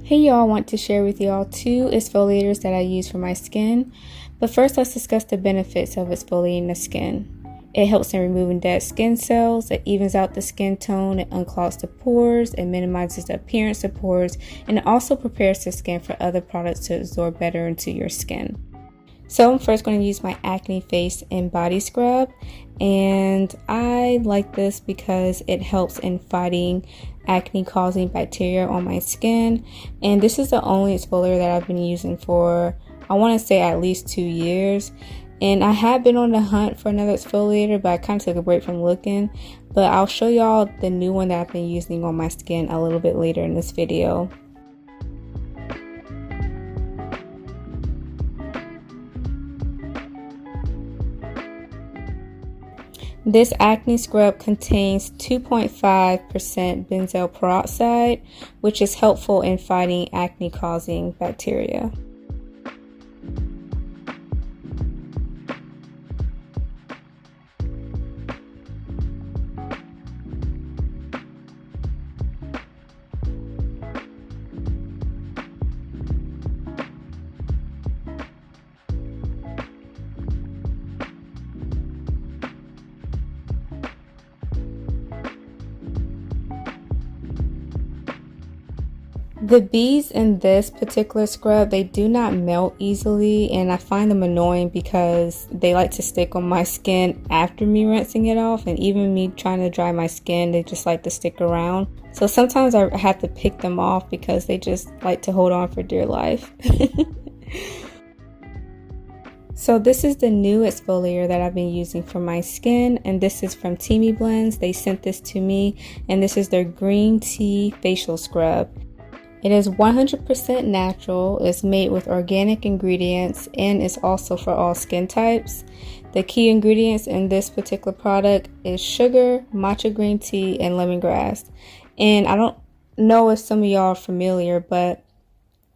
Hey y'all, I want to share with y'all 2 exfoliators that I use for my skin. But first, let's discuss the benefits of exfoliating the skin. It helps in removing dead skin cells, it evens out the skin tone, it unclogs the pores, it minimizes the appearance of pores, and it also prepares the skin for other products to absorb better into your skin. So I'm first going to use my Acne Face and Body Scrub, and I like this because it helps in fighting acne causing bacteria on my skin. And this is the only exfoliator that I've been using for, I want to say, at least 2 years. And I have been on the hunt for another exfoliator, but I kind of took a break from looking. But I'll show y'all the new one that I've been using on my skin a little bit later in this video. This acne scrub contains 2.5% benzoyl peroxide, which is helpful in fighting acne causing bacteria. The beads in this particular scrub, they do not melt easily, and I find them annoying because they like to stick on my skin after me rinsing it off, and even me trying to dry my skin, they just like to stick around. So sometimes I have to pick them off because they just like to hold on for dear life. So this is the new exfoliator that I've been using for my skin, and this is from TEAMI Blends. They sent this to me, and this is their green tea facial scrub. It is 100% natural, it's made with organic ingredients, and it's also for all skin types. The key ingredients in this particular product is sugar, matcha green tea, and lemongrass. And I don't know if some of y'all are familiar, but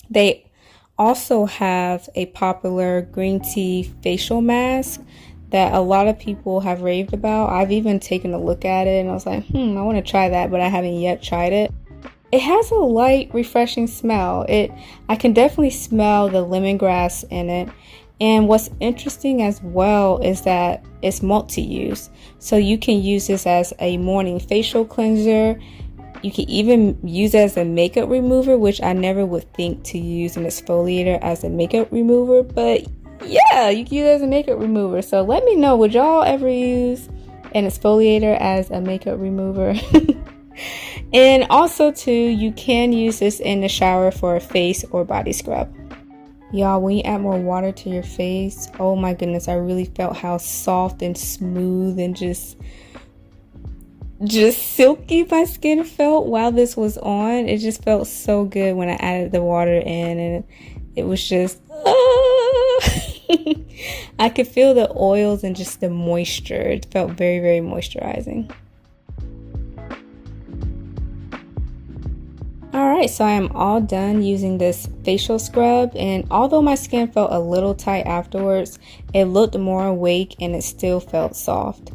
they also have a popular green tea facial mask that a lot of people have raved about. I've even taken a look at it and I was like, I want to try that, but I haven't yet tried it. It has a light, refreshing smell. I can definitely smell the lemongrass in it. And what's interesting as well is that it's multi-use. So you can use this as a morning facial cleanser. You can even use it as a makeup remover, which I never would think to use an exfoliator as a makeup remover. But yeah, you can use it as a makeup remover. So let me know, would y'all ever use an exfoliator as a makeup remover? And also too, you can use this in the shower for a face or body scrub. Y'all, when you add more water to your face, oh my goodness, I really felt how soft and smooth and just silky my skin felt while this was on. It just felt so good when I added the water in, and it was just I could feel the oils and just the moisture. It felt very, very moisturizing. Alright, so I am all done using this facial scrub, and although my skin felt a little tight afterwards, it looked more awake and it still felt soft.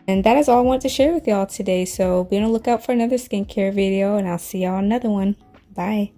And that is all I want to share with y'all today, so be on the lookout for another skincare video, and I'll see y'all in another one. Bye.